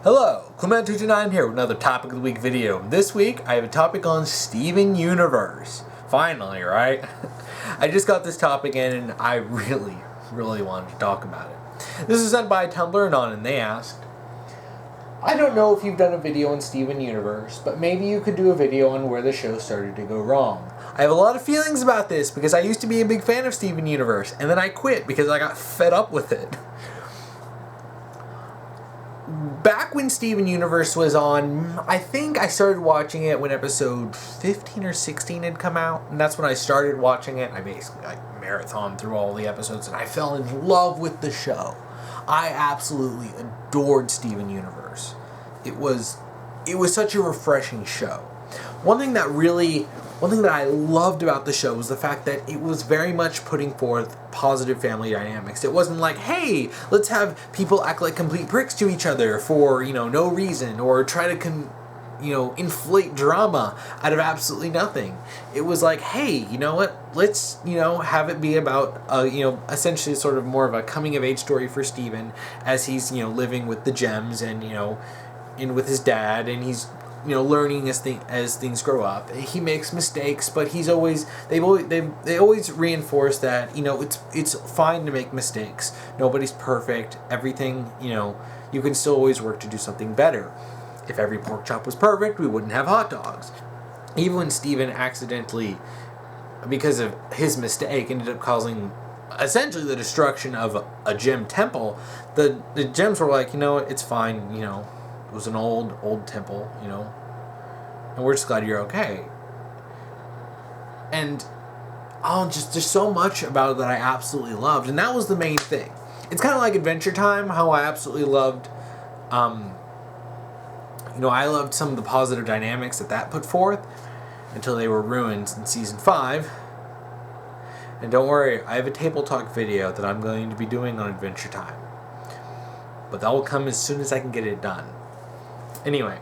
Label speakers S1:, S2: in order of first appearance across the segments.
S1: Hello, Clement229 here with another Topic of the Week video. This week, I have a topic on Steven Universe. Finally, right? I just got this topic in and I really wanted to talk about it. This is sent by Tumblr Anon, and they asked, I don't know if you've done a video on Steven Universe, but maybe you could do a video on where the show started to go wrong. I have a lot of feelings about this because I used to be a big fan of Steven Universe, and then I quit because I got fed up with it. Back when Steven Universe was on, I think I started watching it when episode 15 or 16 had come out, and that's when I started watching it. I basically marathoned through all the episodes, and I fell in love with the show. I absolutely adored Steven Universe. It was such a refreshing show. One thing that I loved about the show was the fact that it was very much putting forth positive family dynamics. It wasn't like, hey, let's have people act like complete pricks to each other for, no reason, or try to inflate drama out of absolutely nothing. It was like, hey, you know what? Let's, have it be about, essentially sort of more of a coming of age story for Steven as he's, living with the gems and, in with his dad, and he's, learning as things grow up. He makes mistakes, but they always reinforce that, it's fine to make mistakes. Nobody's perfect. Everything, you can still always work to do something better. If every pork chop was perfect, we wouldn't have hot dogs. Even when Steven accidentally, because of his mistake, ended up causing essentially the destruction of a gem temple, the gems were like, it's fine, it was an old temple, and we're just glad you're okay. And there's so much about it that I absolutely loved, and that was the main thing. It's kind of like Adventure Time, how I absolutely loved, I loved some of the positive dynamics that put forth until they were ruined in Season 5. And don't worry, I have a table talk video that I'm going to be doing on Adventure Time. But that will come as soon as I can get it done. Anyway,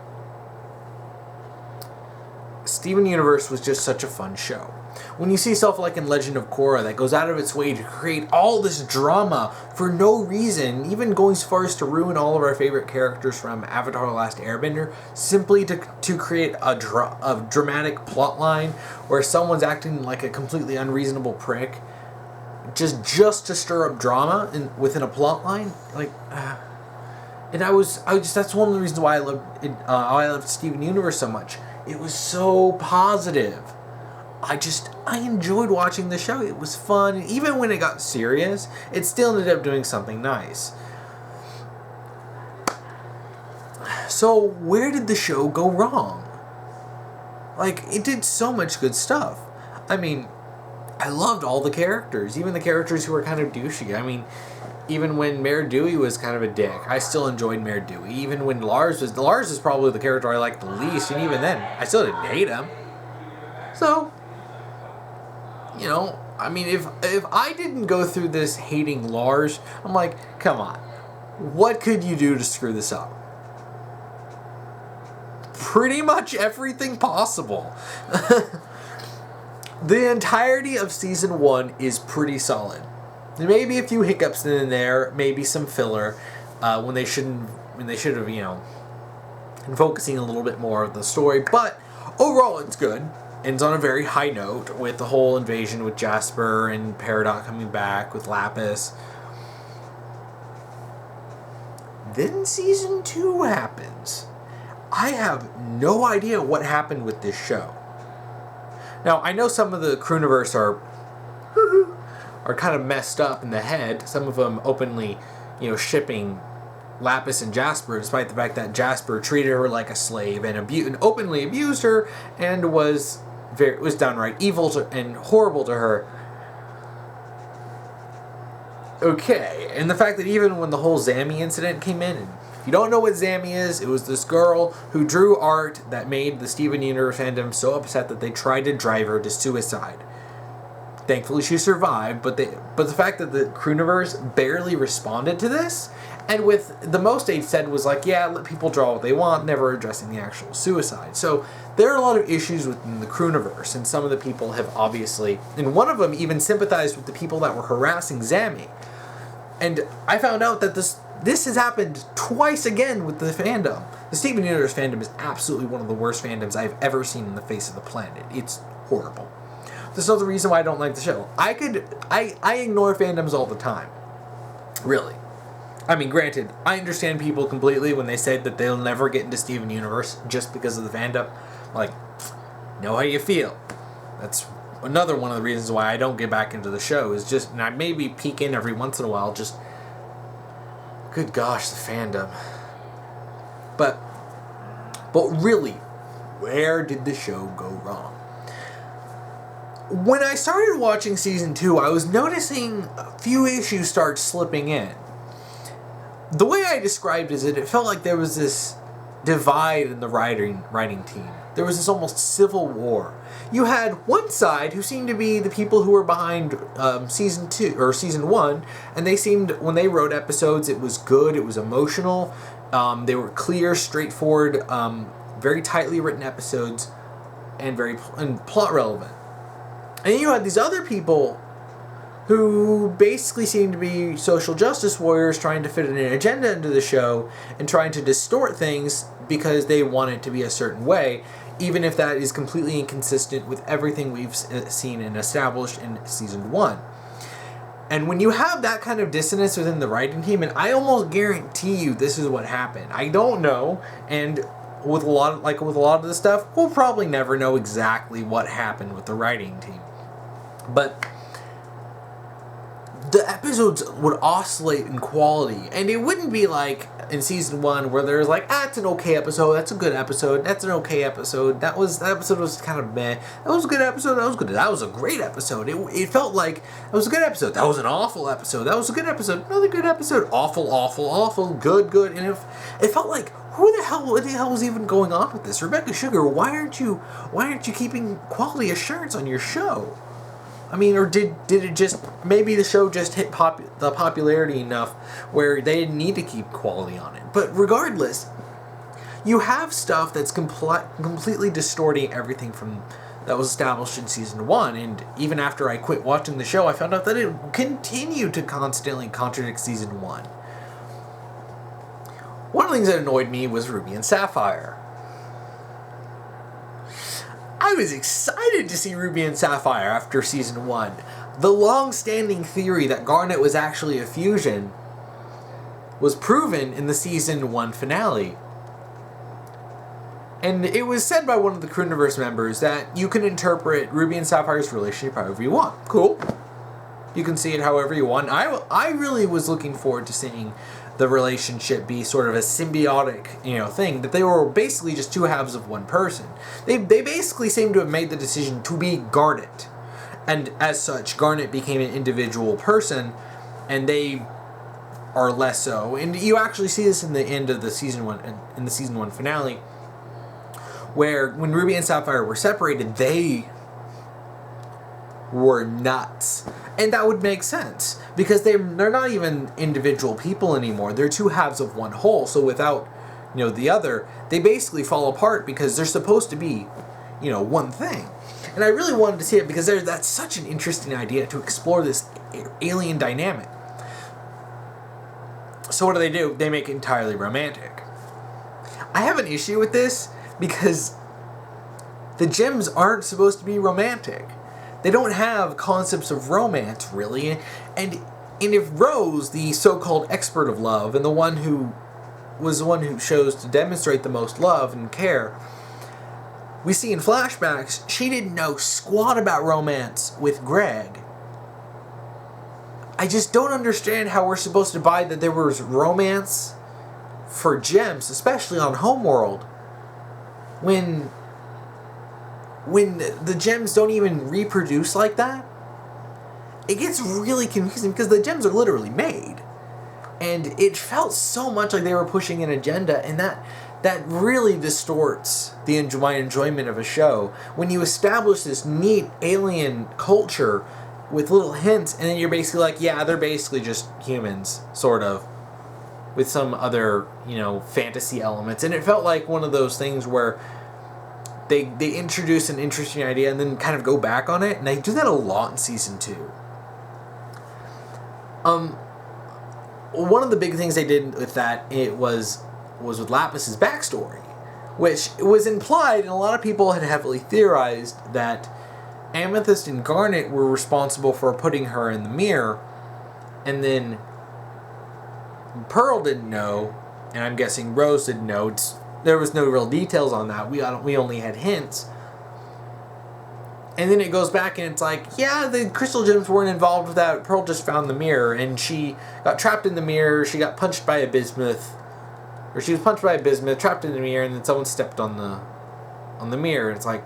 S1: Steven Universe was just such a fun show. When you see stuff like in Legend of Korra that goes out of its way to create all this drama for no reason, even going so far as to ruin all of our favorite characters from Avatar: The Last Airbender, simply to create a dramatic plot line where someone's acting like a completely unreasonable prick, just to stir up drama within a plot line, and that's one of the reasons why I loved Steven Universe so much. It was so positive. I enjoyed watching the show. It was fun. Even when it got serious, it still ended up doing something nice. So where did the show go wrong? It did so much good stuff. I mean, I loved all the characters, even the characters who were kind of douchey. I mean, even when Mayor Dewey was kind of a dick, I still enjoyed Mayor Dewey. Even when Lars is probably the character I liked the least, and even then, I still didn't hate him. So, I mean, if I didn't go through this hating Lars, I'm like, come on, what could you do to screw this up? Pretty much everything possible. The entirety of Season 1 is pretty solid. Maybe a few hiccups in there, maybe some filler, when they should have, been focusing a little bit more of the story, but overall it's good. Ends on a very high note with the whole invasion with Jasper and Peridot coming back with Lapis. Then Season 2 happens. I have no idea what happened with this show. Now, I know some of the Crewniverse are kind of messed up in the head. Some of them openly, shipping Lapis and Jasper, despite the fact that Jasper treated her like a slave and openly abused her and was downright evil and horrible to her. Okay, and the fact that even when the whole Zammy incident came in, and if you don't know what Zammy is, it was this girl who drew art that made the Steven Universe fandom so upset that they tried to drive her to suicide. Thankfully, she survived, but the fact that the Crewniverse barely responded to this, and with the most they said was like, yeah, let people draw what they want, never addressing the actual suicide. So there are a lot of issues within the Crewniverse, and some of the people have obviously, and one of them even sympathized with the people that were harassing Zammy. And I found out that this has happened twice again with the fandom. The Steven Universe fandom is absolutely one of the worst fandoms I've ever seen on the face of the planet. It's horrible. There's another reason why I don't like the show. I ignore fandoms all the time. Really. I mean, granted, I understand people completely when they say that they'll never get into Steven Universe just because of the fandom. Like, know how you feel. That's another one of the reasons why I don't get back into the show, is just, and I maybe peek in every once in a while, just, good gosh, the fandom. But really, where did the show go wrong? When I started watching season 2, I was noticing a few issues start slipping in. The way I described it is that it felt like there was this divide in the writing team. There was this almost civil war. You had one side who seemed to be the people who were behind season 2 or season 1, and they seemed, when they wrote episodes, it was good, it was emotional, they were clear, straightforward, very tightly written episodes, and plot relevant. And you had these other people who basically seemed to be social justice warriors trying to fit an agenda into the show and trying to distort things because they want it to be a certain way, even if that is completely inconsistent with everything we've seen and established in season 1. And when you have that kind of dissonance within the writing team, and I almost guarantee you this is what happened. I don't know, and with a lot of the stuff, we'll probably never know exactly what happened with the writing team. But the episodes would oscillate in quality, and it wouldn't be like in season 1 where there's like, it's an okay episode, that's a good episode, that's an okay episode, that episode was kind of meh, that was a good episode, that was a great episode. It felt like that was a good episode, that was an awful episode, that was a good episode, another good episode, awful, good, and it felt like, what the hell was even going on with this? Rebecca Sugar, why aren't you keeping quality assurance on your show? I mean, or did it just, maybe the show just hit the popularity enough where they didn't need to keep quality on it. But regardless, you have stuff that's completely distorting everything from that was established in season 1, and even after I quit watching the show, I found out that it continued to constantly contradict season 1. One of the things that annoyed me was Ruby and Sapphire. I was excited to see Ruby and Sapphire after season 1. The long-standing theory that Garnet was actually a fusion was proven in the season 1 finale. And it was said by one of the Crewniverse members that you can interpret Ruby and Sapphire's relationship however you want. Cool. You can see it however you want. I really was looking forward to seeing the relationship be sort of a symbiotic, thing, that they were basically just two halves of one person. They basically seem to have made the decision to be Garnet. And as such, Garnet became an individual person, and they are less so. And you actually see this in the end of the season 1 finale, where when Ruby and Sapphire were separated, they were nuts. And that would make sense, because they're not even individual people anymore. They're two halves of one whole, so without, the other, they basically fall apart because they're supposed to be, one thing. And I really wanted to see it because that's such an interesting idea to explore this alien dynamic. So what do? They make it entirely romantic. I have an issue with this because the gems aren't supposed to be romantic. They don't have concepts of romance, really. And if Rose, the so-called expert of love, and the one who chose to demonstrate the most love and care, we see in flashbacks, she didn't know squat about romance with Greg. I just don't understand how we're supposed to buy that there was romance for gems, especially on Homeworld, when the gems don't even reproduce like that. It gets really confusing because the gems are literally made. And it felt so much like they were pushing an agenda, and that really distorts my enjoyment of a show. When you establish this neat alien culture with little hints, and then you're basically like, yeah, they're basically just humans, sort of, with some other, fantasy elements. And it felt like one of those things where they introduce an interesting idea and then kind of go back on it, and they do that a lot in season 2. one of the big things they did with that was with Lapis's backstory, which was implied, and a lot of people had heavily theorized that Amethyst and Garnet were responsible for putting her in the mirror, and then Pearl didn't know, and I'm guessing Rose didn't know. There was no real details on that. We only had hints. And then it goes back and it's like, yeah, the crystal gems weren't involved with that. Pearl just found the mirror, and she got trapped in the mirror. She got punched by a bismuth. Or she was punched by a bismuth, trapped in the mirror, and then someone stepped on the mirror. It's like...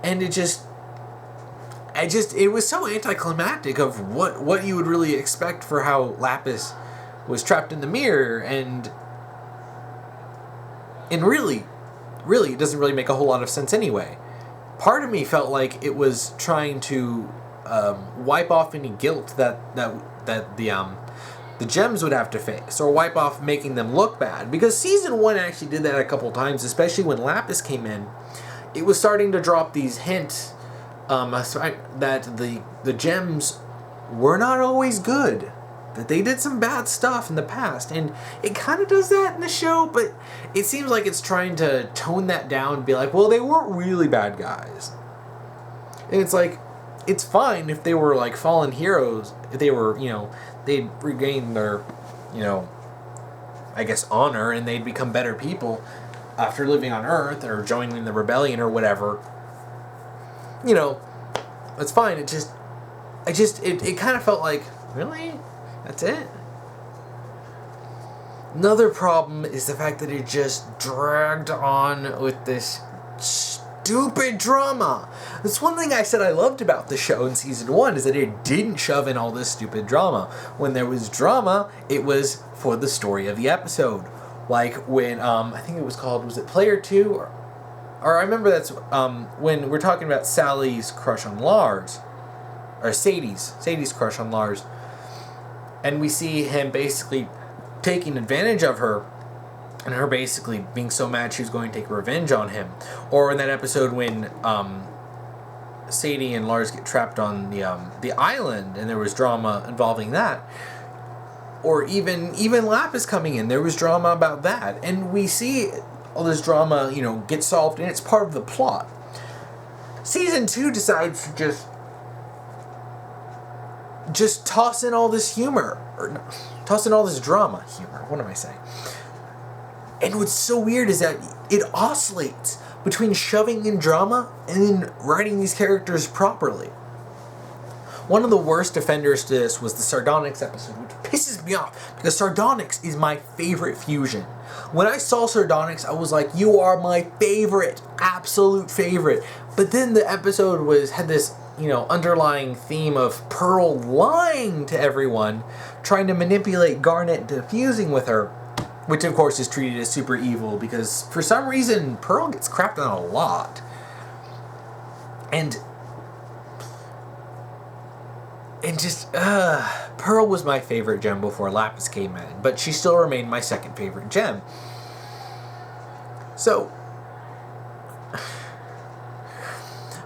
S1: And it was so anticlimactic of what you would really expect for how Lapis was trapped in the mirror, and really, it doesn't really make a whole lot of sense anyway. Part of me felt like it was trying to wipe off any guilt that the gems would have to face, or wipe off making them look bad. Because season 1 actually did that a couple times, especially when Lapis came in. It was starting to drop these hints that the gems were not always good. That they did some bad stuff in the past, and it kind of does that in the show, but it seems like it's trying to tone that down and be like, well, they weren't really bad guys. And it's like, it's fine if they were like fallen heroes, if they were, they'd regain their, I guess, honor, and they'd become better people after living on Earth or joining the rebellion or whatever. It's fine. It kind of felt like, really? That's it? Another problem is the fact that it just dragged on with this stupid drama. That's one thing I said I loved about the show in season 1, is that it didn't shove in all this stupid drama. When there was drama, it was for the story of the episode. Like when, I think it was called, was it Player 2? Or I remember that's when we're talking about Sally's crush on Lars. Or Sadie's crush on Lars. And we see him basically taking advantage of her, and her basically being so mad she was going to take revenge on him. Or in that episode when Sadie and Lars get trapped on the island, and there was drama involving that. Or even Lapis coming in, there was drama about that. And we see all this drama, get solved, and it's part of the plot. Season 2 decides to just toss in all this humor, or toss in all this drama. Humor, what am I saying? And what's so weird is that it oscillates between shoving in drama and then writing these characters properly. One of the worst offenders to this was the Sardonyx episode, which pisses me off, because Sardonyx is my favorite fusion. When I saw Sardonyx, I was like, you are my favorite, absolute favorite. But then the episode had this underlying theme of Pearl lying to everyone, trying to manipulate Garnet into fusing with her, which of course is treated as super evil because for some reason Pearl gets crapped on a lot. And just, Pearl was my favorite gem before Lapis came in, but she still remained my second favorite gem. So,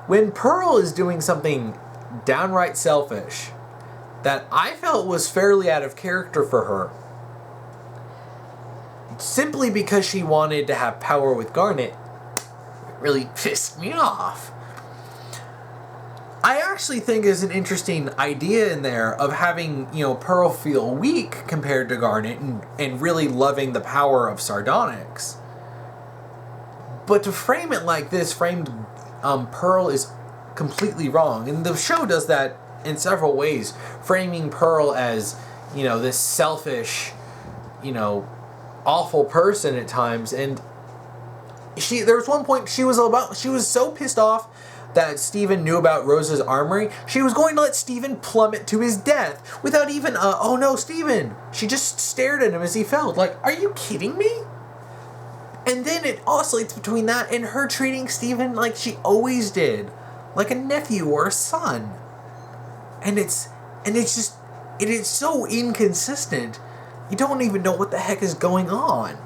S1: when Pearl is doing something downright selfish that I felt was fairly out of character for her, simply because she wanted to have power with Garnet, it really pissed me off. I actually think is an interesting idea in there of having, Pearl feel weak compared to Garnet and really loving the power of Sardonyx. But to frame it like this, framed Pearl is completely wrong. And the show does that in several ways, framing Pearl as, this selfish, awful person at times. And there was one point she was so pissed off that Steven knew about Rose's armory, she was going to let Steven plummet to his death without even oh no, Steven. She just stared at him as he fell. Like, are you kidding me? And then it oscillates between that and her treating Steven like she always did, like a nephew or a son. And it's so inconsistent. You don't even know what the heck is going on.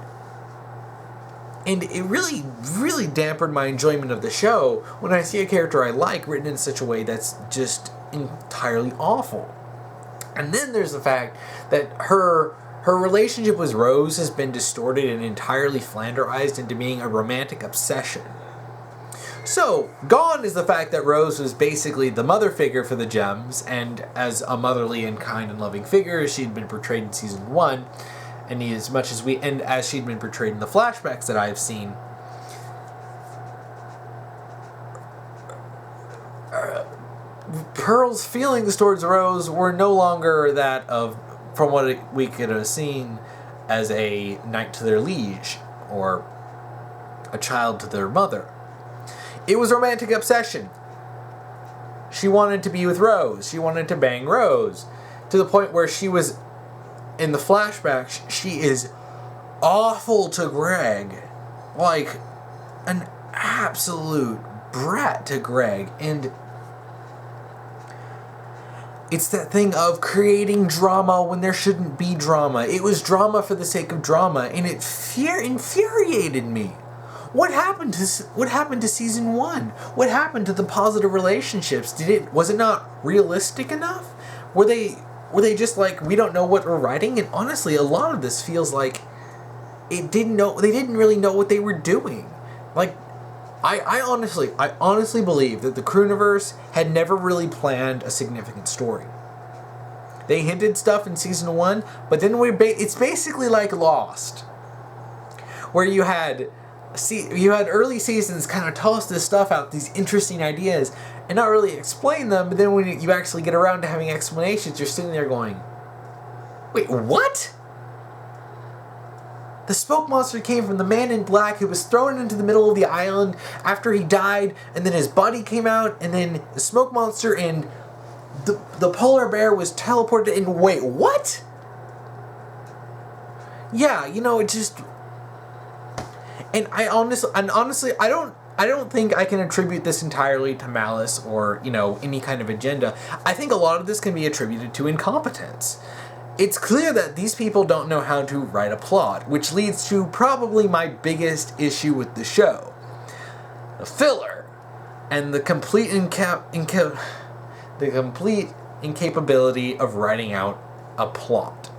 S1: And it really, really dampened my enjoyment of the show when I see a character I like written in such a way that's just entirely awful. And then there's the fact that her relationship with Rose has been distorted and entirely flanderized into being a romantic obsession. So, gone is the fact that Rose was basically the mother figure for the Gems, and as a motherly and kind and loving figure as she'd been portrayed in season 1, and as she'd been portrayed in the flashbacks that I've seen. Pearl's feelings towards Rose were no longer that of, from what we could have seen, as a knight to their liege, or a child to their mother. It was romantic obsession. She wanted to be with Rose. She wanted to bang Rose. To the point where she was, in the flashbacks, she is awful to Greg. Like, an absolute brat to Greg. And it's that thing of creating drama when there shouldn't be drama. It was drama for the sake of drama, and it infuriated me. What happened to season 1? What happened to the positive relationships? Was it not realistic enough? Were they just like, we don't know what we're writing? And honestly, a lot of this feels like they didn't really know what they were doing. Like, I honestly believe that the Crooniverse had never really planned a significant story. They hinted stuff in season 1, but then it's basically like Lost, where you had early seasons kind of toss this stuff out, these interesting ideas, and not really explain them, but then when you actually get around to having explanations, you're sitting there going, wait, what? The smoke monster came from the man in black who was thrown into the middle of the island after he died, and then his body came out, and then the smoke monster and the polar bear was teleported in. Wait, what? Yeah, it just... And honestly, I don't think I can attribute this entirely to malice or, any kind of agenda. I think a lot of this can be attributed to incompetence. It's clear that these people don't know how to write a plot, which leads to probably my biggest issue with the show. The filler and the complete incapability of writing out a plot.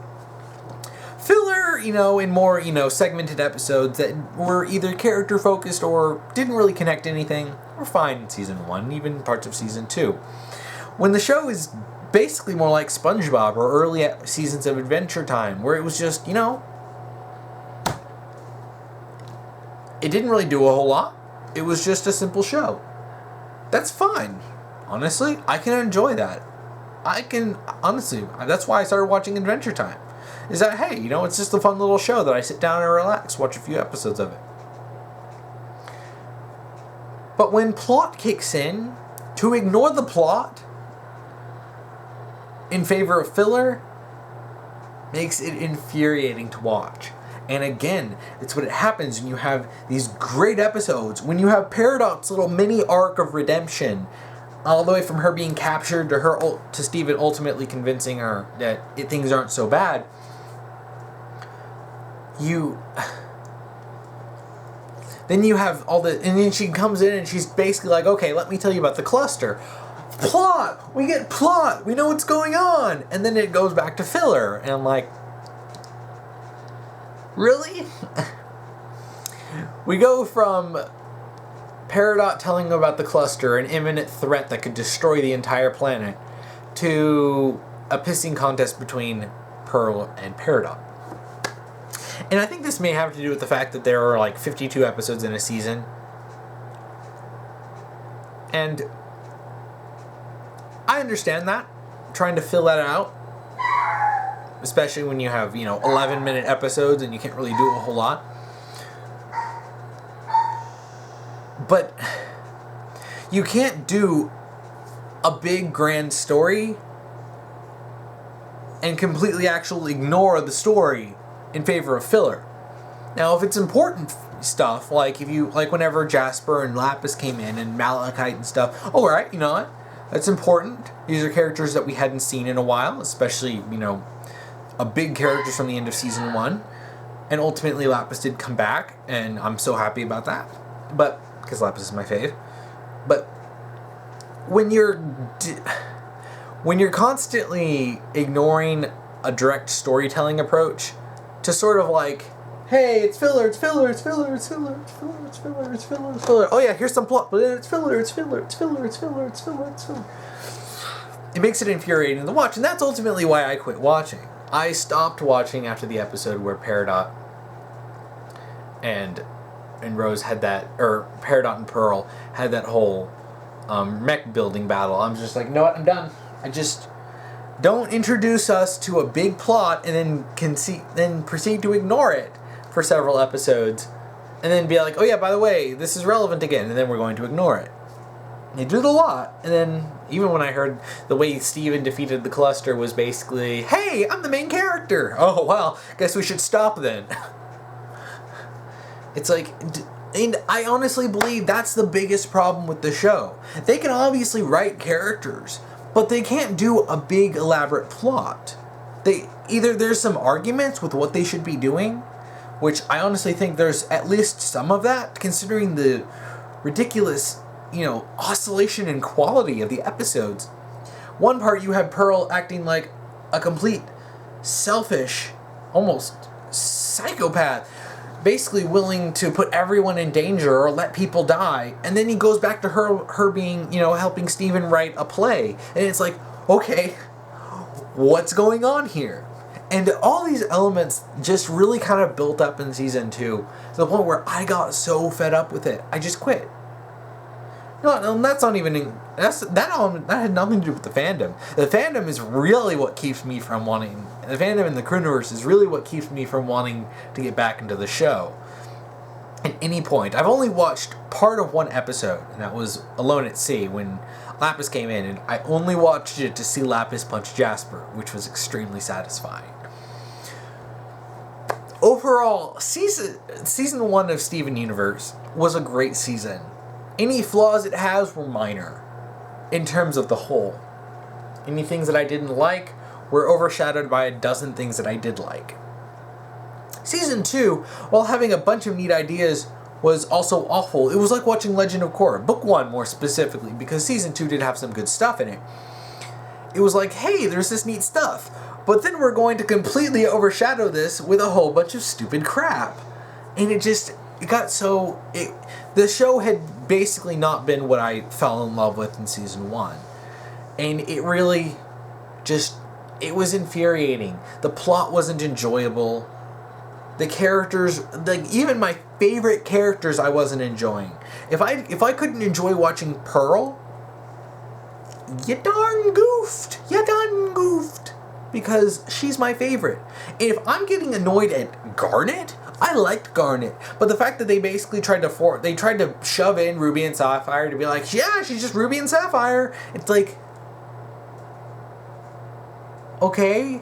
S1: Filler, in more, segmented episodes that were either character focused or didn't really connect to anything, were fine in season 1, even parts of season 2. When the show is basically more like SpongeBob or early seasons of Adventure Time, where it was just, it didn't really do a whole lot. It was just a simple show. That's fine. Honestly, I can enjoy that. That's why I started watching Adventure Time. Is that, hey, it's just a fun little show that I sit down and relax, watch a few episodes of it. But when plot kicks in, to ignore the plot in favor of filler makes it infuriating to watch. And again, it's what happens when you have these great episodes, when you have Peridot's little mini arc of redemption, all the way from her being captured to Steven ultimately convincing her that things aren't so bad. Then you have and then she comes in and she's basically like, okay, let me tell you about the cluster. Plot! We get plot! We know what's going on! And then it goes back to filler. And I'm like, really? We go from Peridot telling about the cluster, an imminent threat that could destroy the entire planet, to a pissing contest between Pearl and Peridot. And I think this may have to do with the fact that there are 52 episodes in a season. And I understand that, trying to fill that out. Especially when you have, 11-minute episodes and you can't really do a whole lot. But you can't do a big grand story and completely actually ignore the story in favor of filler. Now, if it's important stuff, whenever Jasper and Lapis came in and Malachite and stuff, alright, you know what? That's important. These are characters that we hadn't seen in a while, especially, a big characters from the end of season 1. And ultimately Lapis did come back, and I'm so happy about that. Because Lapis is my fave. But when when you're constantly ignoring a direct storytelling approach to sort of like, hey, it's filler, it's filler, it's filler, it's filler, it's filler, it's filler, it's filler, it's filler. Oh yeah, here's some plot, but it's filler, it's filler, it's filler, it's filler, it's filler, it's filler. It makes it infuriating to watch, and that's ultimately why I quit watching. I stopped watching after the episode where Peridot and Rose had that, or Peridot and Pearl had that whole mech building battle. I'm just like, you know what, I'm done. I just don't introduce us to a big plot and then proceed to ignore it for several episodes, and then be like, oh yeah, by the way, this is relevant again, and then we're going to ignore it. They do it a lot, and then even when I heard the way Steven defeated the cluster was basically, hey, I'm the main character. Oh, well, guess we should stop then. It's like, and I honestly believe that's the biggest problem with the show. They can obviously write characters, but they can't do a big elaborate plot. Either there's some arguments with what they should be doing, which I honestly think there's at least some of that, considering the ridiculous, oscillation in quality of the episodes. One part you have Pearl acting like a complete selfish, almost psychopath, basically willing to put everyone in danger or let people die, and then he goes back to her being, helping Steven write a play, and it's like, okay, what's going on here? And all these elements just really kind of built up in season 2 to the point where I got so fed up with it, I just quit. No, that's not even. That had nothing to do with the fandom. The fandom is really what keeps me from wanting. The fandom and the Crewniverse is really what keeps me from wanting to get back into the show. At any point, I've only watched part of one episode, and that was Alone at Sea when Lapis came in, and I only watched it to see Lapis punch Jasper, which was extremely satisfying. Overall, season 1 of Steven Universe was a great season. Any flaws it has were minor, in terms of the whole. Any things that I didn't like were overshadowed by a dozen things that I did like. Season 2, while having a bunch of neat ideas, was also awful. It was like watching Legend of Korra, Book 1 more specifically, because Season 2 did have some good stuff in it. It was like, hey, there's this neat stuff, but then we're going to completely overshadow this with a whole bunch of stupid crap. And the show had basically not been what I fell in love with in season 1. And it really it was infuriating. The plot wasn't enjoyable. The characters, even my favorite characters I wasn't enjoying. If I couldn't enjoy watching Pearl, you darn goofed. Because she's my favorite. And if I'm getting annoyed at Garnet, I liked Garnet, but the fact that they basically tried to shove in Ruby and Sapphire to be like, yeah, she's just Ruby and Sapphire. It's like, okay,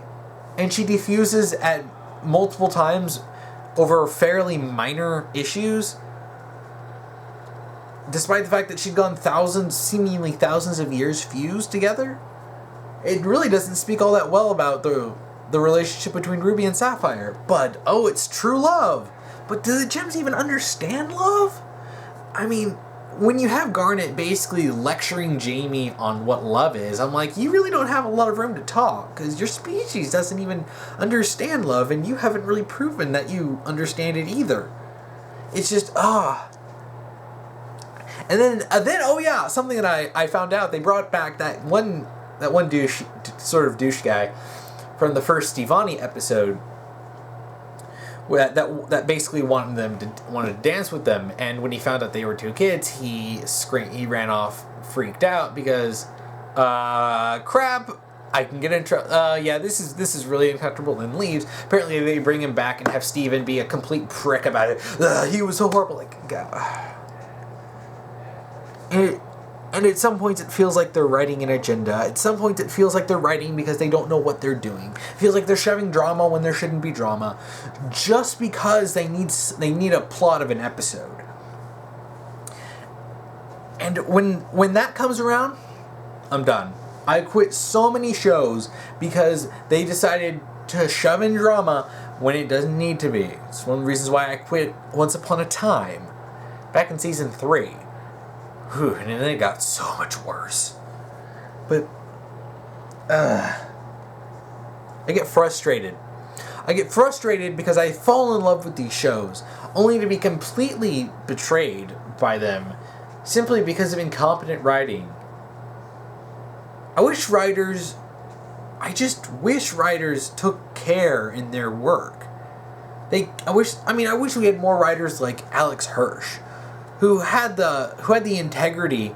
S1: and she defuses at multiple times over fairly minor issues, despite the fact that she'd gone seemingly thousands of years fused together. It really doesn't speak all that well about the relationship between Ruby and Sapphire. But, oh, it's true love. But do the gems even understand love? I mean, when you have Garnet basically lecturing Jamie on what love is, I'm like, you really don't have a lot of room to talk, because your species doesn't even understand love, and you haven't really proven that you understand it either. It's just, And then, oh yeah, something that I found out, they brought back that one douche guy from the first Stevani episode that basically wanted to dance with them, and when he found out they were two kids, he ran off, freaked out, because crap, I can get in trouble. Yeah, this is really uncomfortable, and leaves. Apparently they bring him back and have Steven be a complete prick about it. He was so horrible. Like, God. And at some points it feels like they're writing an agenda. At some points it feels like they're writing because they don't know what they're doing. It feels like they're shoving drama when there shouldn't be drama, just because they need a plot of an episode. And when that comes around, I'm done. I quit so many shows because they decided to shove in drama when it doesn't need to be. It's one of the reasons why I quit Once Upon a Time back in season 3. And then it got so much worse. But I get frustrated. I get frustrated because I fall in love with these shows, only to be completely betrayed by them simply because of incompetent writing. I just wish writers took care in their work. I wish we had more writers like Alex Hirsch, who had the integrity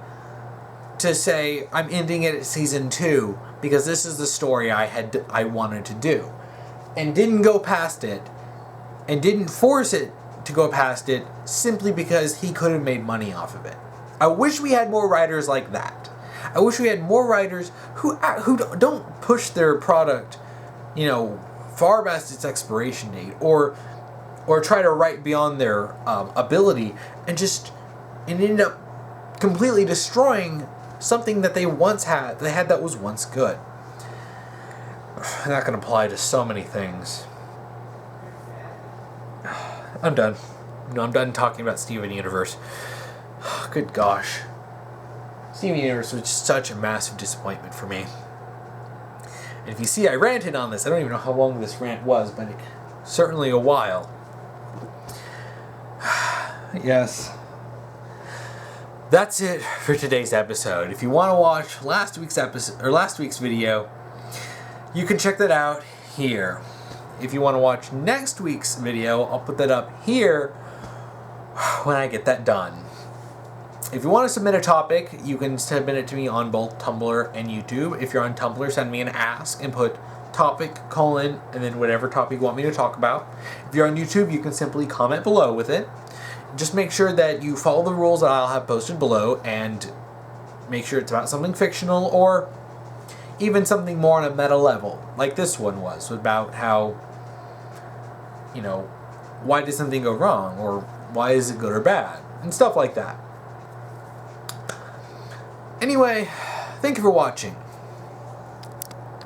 S1: to say, I'm ending it at season 2 because this is the story I wanted to do, and didn't go past it, and didn't force it to go past it simply because he could have made money off of it. I wish we had more writers like that. I wish we had more writers who don't push their product, far past its expiration date, or try to write beyond their ability, and end up completely destroying something that they had that was once good. That can apply to so many things. I'm done. I'm done talking about Steven Universe. Good gosh. Steven Universe was just such a massive disappointment for me. And if you see, I ranted on this. I don't even know how long this rant was, but certainly a while. Yes. That's it for today's episode. If you want to watch last week's video, you can check that out here. If you want to watch next week's video, I'll put that up here when I get that done. If you want to submit a topic, you can submit it to me on both Tumblr and YouTube. If you're on Tumblr, send me an ask and put topic, and then whatever topic you want me to talk about. If you're on YouTube, you can simply comment below with it. Just make sure that you follow the rules that I'll have posted below, and make sure it's about something fictional or even something more on a meta level, like this one was, about how, why did something go wrong, or why is it good or bad, and stuff like that. Anyway, thank you for watching.